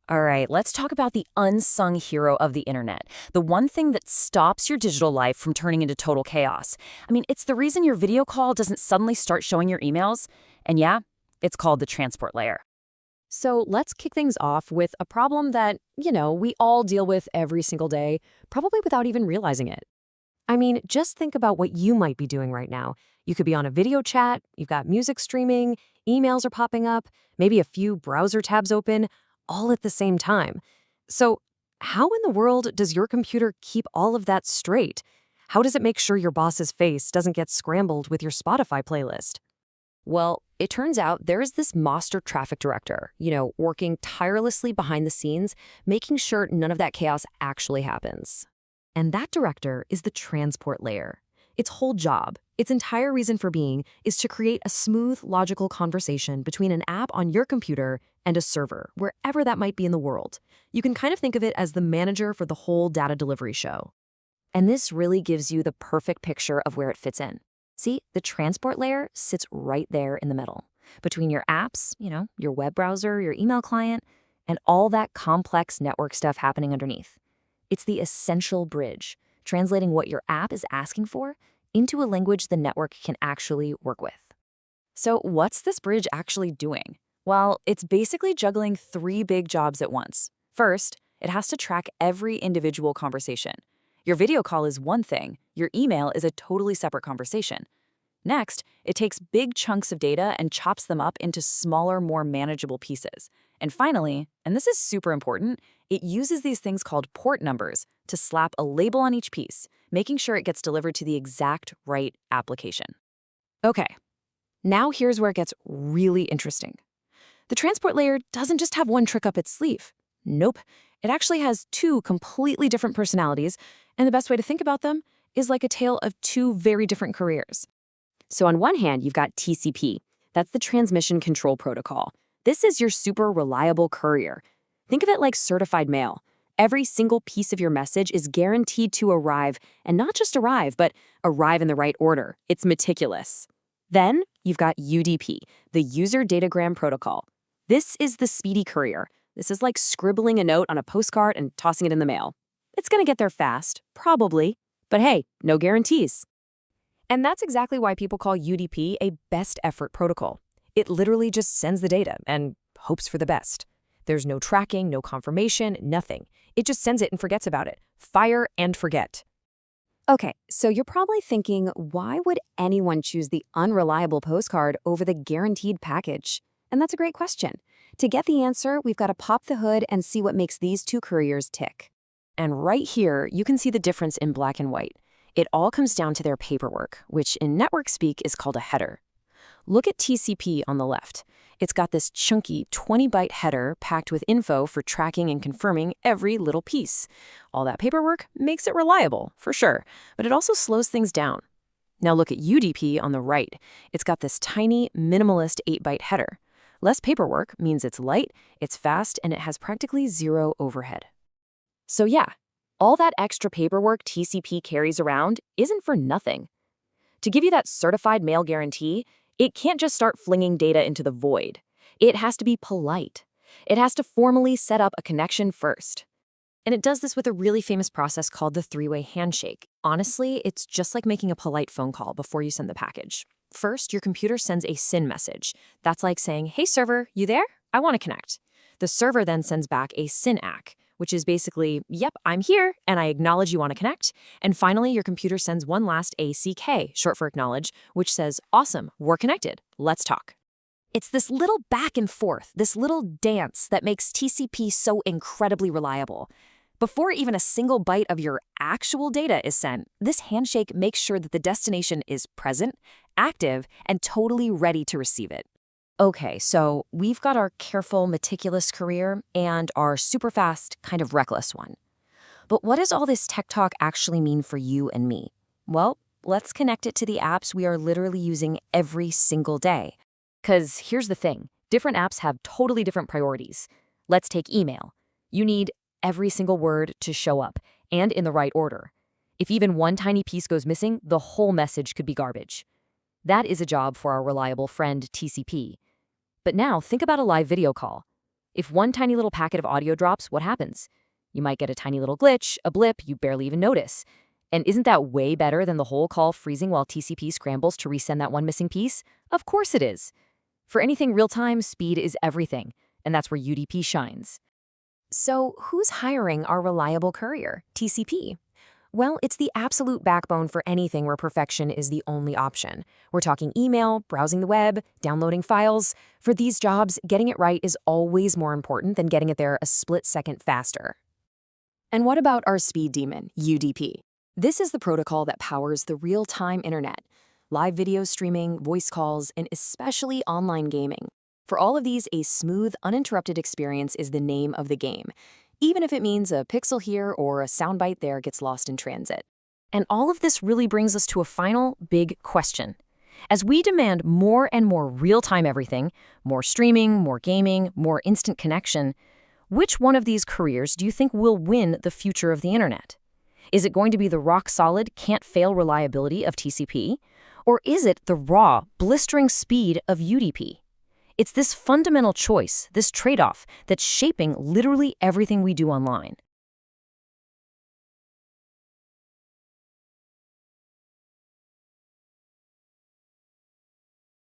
All right, let's talk about the unsung hero of the internet. The one thing that stops your digital life from turning into total chaos. I mean, it's the reason your video call doesn't suddenly start showing your emails. And yeah, it's called the transport layer. So let's kick things off with a problem that, we all deal with every single day, probably without even realizing it. I mean, just think about what you might be doing right now. You could be on a video chat, you've got music streaming, emails are popping up, maybe a few browser tabs open, all at the same time. So, how in the world does your computer keep all of that straight? How does it make sure your boss's face doesn't get scrambled with your Spotify playlist? Well, it turns out there is this master traffic director, working tirelessly behind the scenes, making sure none of that chaos actually happens. And that director is the transport layer. Its whole job, its entire reason for being, is to create a smooth, logical conversation between an app on your computer and a server, wherever that might be in the world. You can kind of think of it as the manager for the whole data delivery show. And this really gives you the perfect picture of where it fits in. See, the transport layer sits right there in the middle, between your apps, your web browser, your email client, and all that complex network stuff happening underneath. It's the essential bridge, translating what your app is asking for into a language the network can actually work with. So what's this bridge actually doing? Well, it's basically juggling three big jobs at once. First, it has to track every individual conversation. Your video call is one thing, your email is a totally separate conversation. Next, it takes big chunks of data and chops them up into smaller, more manageable pieces. And finally, and this is super important, it uses these things called port numbers to slap a label on each piece, making sure it gets delivered to the exact right application. Okay, now here's where it gets really interesting. The transport layer doesn't just have one trick up its sleeve. Nope, it actually has two completely different personalities, and the best way to think about them is like a tale of two very different careers. So on one hand, you've got TCP. That's the transmission control protocol. This is your super reliable courier. Think of it like certified mail. Every single piece of your message is guaranteed to arrive, and not just arrive, but arrive in the right order. It's meticulous. Then you've got UDP, the user datagram protocol. This is the speedy courier. This is like scribbling a note on a postcard and tossing it in the mail. It's going to get there fast, probably, but hey, no guarantees. And that's exactly why people call UDP a best effort protocol. It literally just sends the data and hopes for the best. There's no tracking, no confirmation, nothing. It just sends it and forgets about it. Fire and forget. Okay, so you're probably thinking, why would anyone choose the unreliable postcard over the guaranteed package? And that's a great question. To get the answer, we've got to pop the hood and see what makes these two couriers tick. And right here, you can see the difference in black and white. It all comes down to their paperwork, which in network speak is called a header. Look at TCP on the left. It's got this chunky 20-byte header packed with info for tracking and confirming every little piece. All that paperwork makes it reliable, for sure, but it also slows things down. Now look at UDP on the right. It's got this tiny, minimalist 8-byte header. Less paperwork means it's light, it's fast, and it has practically zero overhead. So yeah, all that extra paperwork TCP carries around isn't for nothing. To give you that certified mail guarantee, it can't just start flinging data into the void. It has to be polite. It has to formally set up a connection first. And it does this with a really famous process called the three-way handshake. Honestly, it's just like making a polite phone call before you send the package. First, your computer sends a SYN message. That's like saying, "Hey server, you there? I want to connect." The server then sends back a SYN-ACK, which is basically, "Yep, I'm here, and I acknowledge you want to connect." And finally, your computer sends one last ACK, short for acknowledge, which says, "Awesome, we're connected. Let's talk." It's this little back and forth, this little dance that makes TCP so incredibly reliable. Before even a single byte of your actual data is sent, this handshake makes sure that the destination is present, active, and totally ready to receive it. Okay, so we've got our careful, meticulous career and our super fast, kind of reckless one. But what does all this tech talk actually mean for you and me? Well, let's connect it to the apps we are literally using every single day. Because here's the thing, different apps have totally different priorities. Let's take email. You need every single word to show up, and in the right order. If even one tiny piece goes missing, the whole message could be garbage. That is a job for our reliable friend TCP. But now think about a live video call. If one tiny little packet of audio drops, what happens? You might get a tiny little glitch, a blip you barely even notice. And isn't that way better than the whole call freezing while TCP scrambles to resend that one missing piece? Of course it is. For anything real-time, speed is everything, and that's where UDP shines. So who's hiring our reliable courier, TCP? Well, it's the absolute backbone for anything where perfection is the only option. We're talking email, browsing the web, downloading files. For these jobs, getting it right is always more important than getting it there a split second faster. And what about our speed demon, UDP? This is the protocol that powers the real-time internet, live video streaming, voice calls, and especially online gaming. For all of these, a smooth, uninterrupted experience is the name of the game, even if it means a pixel here or a soundbite there gets lost in transit. And all of this really brings us to a final big question. As we demand more and more real-time everything, more streaming, more gaming, more instant connection, which one of these careers do you think will win the future of the internet? Is it going to be the rock-solid, can't-fail reliability of TCP? Or is it the raw, blistering speed of UDP? It's this fundamental choice, this trade-off, that's shaping literally everything we do online.